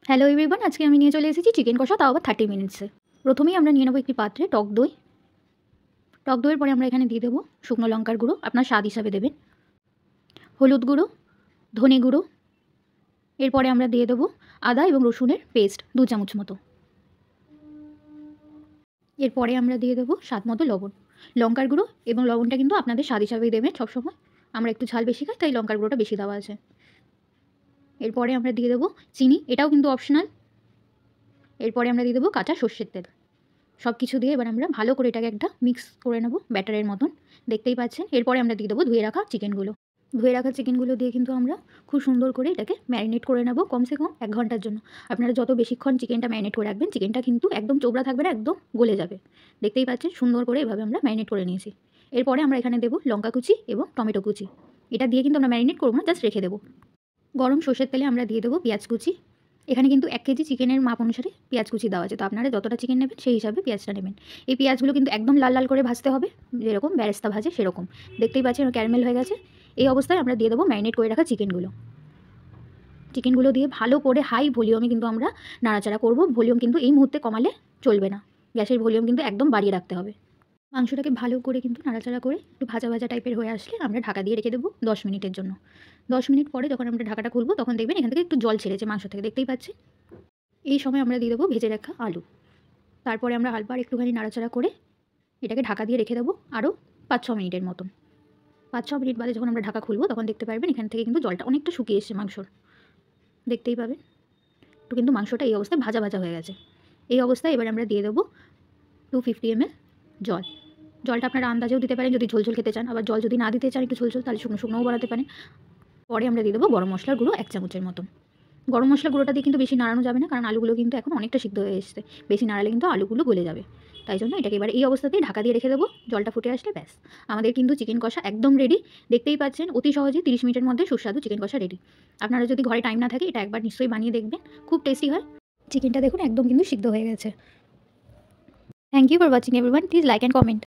Hello everyone, আজকে আমি নিয়ে চলে এসেছি চিকেন কষা, তাও আবার 30 মিনিটসে। প্রথমেই আমরা নিয়ে নেবো একটি পাত্রে টক দই। টক দইয়ের পরে আমরা এখানে দিয়ে দেবো শুকনো লঙ্কার গুঁড়ো, আপনার স্বাদ হিসাবে দেবেন, হলুদ গুঁড়ো, ধনে গুঁড়ো। এরপরে আমরা দিয়ে দেবো আদা এবং রসুনের পেস্ট 2 চামচ মতো। এরপরে আমরা দিয়ে দেবো স্বাদ মতো লবণ। লঙ্কার গুঁড়ো এবং লবণটা কিন্তু আপনাদের স্বাদ হিসাবেই দেবেন সবসময়। আমরা একটু ঝাল বেশি খাই, তাই লঙ্কার গুঁড়োটা বেশি দেওয়া আছে। এরপরে আমরা দিয়ে দেবো চিনি, এটাও কিন্তু অপশনাল। এরপরে আমরা দিয়ে দেবো কাঁচা সর্ষের তেল। সব কিছু দিয়ে এবার আমরা ভালো করে এটাকে একটা মিক্স করে নেব ব্যাটারের মতন, দেখতেই পাচ্ছেন। এরপরে আমরা দিয়ে দেবো ধুয়ে রাখা চিকেনগুলো। ধুয়ে রাখা চিকেনগুলো দিয়ে কিন্তু আমরা খুব সুন্দর করে এটাকে ম্যারিনেট করে নেব কমসে কম 1 ঘন্টার জন্য। আপনারা যত বেশিক্ষণ চিকেনটা ম্যারিনেট করে রাখবেন, চিকেনটা কিন্তু একদম চোবড়া থাকবে না, একদম গলে যাবে। দেখতেই পাচ্ছেন সুন্দর করে এভাবে আমরা ম্যারিনেট করে নিয়েছি। এরপরে আমরা এখানে দেবো লঙ্কা কুচি এবং টমেটো কুচি। এটা দিয়ে কিন্তু আমরা ম্যারিনেট করবো না, জাস্ট রেখে দেবো। গরম সর্ষের তেলে আমরা দিয়ে দেবো পেঁয়াজ কুচি। এখানে কিন্তু 1 কেজি চিকেনের মাপ অনুসারে পেঁয়াজ কুচি দেওয়া আছে, তো আপনারা যতটা চিকেন নেবেন সেই হিসাবে পেঁয়াজটা নেবেন। এই পেঁয়াজগুলো কিন্তু একদম লাল লাল করে ভাজতে হবে, যেরকম বেরেস্তা ভাজে সেরকম। দেখতেই পাচ্ছেন ক্যারামেল হয়ে গেছে। এই অবস্থায় আমরা দিয়ে দেবো ম্যারিনেট করে রাখা চিকেনগুলো দিয়ে ভালো করে হাই ভলিউমে কিন্তু আমরা নাড়াচাড়া করব। ভলিউম কিন্তু এই মুহূর্তে কমালে চলবে না, গ্যাসের ভলিউম কিন্তু একদম বাড়িয়ে রাখতে হবে। মাংসটাকে ভালো করে কিন্তু নাড়াচাড়া করে একটু ভাজা ভাজা টাইপের হয়ে আসলে আমরা ঢাকা দিয়ে রেখে দেবো 10 মিনিটের জন্য। 10 মিনিট পরে যখন আমরা ঢাকাটা খুলবো, তখন দেখবেন এখান থেকে একটু জল ছেড়েছে মাংস থেকে, দেখতেই পাচ্ছেন। এই সময় আমরা দিয়ে দেবো ভেজে রাখা আলু। তারপরে আমরা আবার একটুখানি নাড়াচাড়া করে এটাকে ঢাকা দিয়ে রেখে দেবো আরও 5-6 মিনিটের মতন। 5-6 মিনিট বাদে যখন আমরা ঢাকা খুলবো, তখন দেখতে পারবেন এখান থেকে কিন্তু জলটা অনেকটা শুকিয়ে এসছে মাংসর, দেখতেই পাবেন। তো কিন্তু মাংসটা এই অবস্থায় ভাজা ভাজা হয়ে গেছে। এই অবস্থায় এবার আমরা দিয়ে দেবো 250 ml জল। জলটা আপনারা আন্দাজেও দিতে পারেন যদি ঝোলঝোল খেতে চান, আবার জল যদি না দিতে চান একটু ঝোলঝোল, তাহলে শুকনো শুকনোও বানাতে পারেন। পরে আমরা দিয়ে দেবো গরম মশলার গুঁড়ো 1 চামচের মতন। গরম মশলা গুঁড়োটা দিয়ে কিন্তু বেশি নাড়ানো যাবে না, কারণ আলুগুলো কিন্তু এখন অনেকটা সিদ্ধ হয়ে এসছে। বেশি নাড়ালে কিন্তু আলুগুলো গলে যাবে। তাই জন্য এটাকে এবার এই অবস্থাতেই ঢাকা দিয়ে রেখে দেবো। জলটা ফুটে আসলে ব্যাস আমাদের কিন্তু চিকেন কষা একদম রেডি। দেখতেই পাচ্ছেন অতি সহজে 30 মিনিটের মধ্যে সুস্বাদু চিকেন কষা রেডি। আপনারা যদি ঘরে টাইম না থাকে, এটা একবার নিশ্চয়ই বানিয়ে দেখবেন, খুব টেস্টি হয়। চিকেনটা দেখুন একদম কিন্তু সিদ্ধ হয়ে গেছে। Thank you for watching everyone, please like and comment.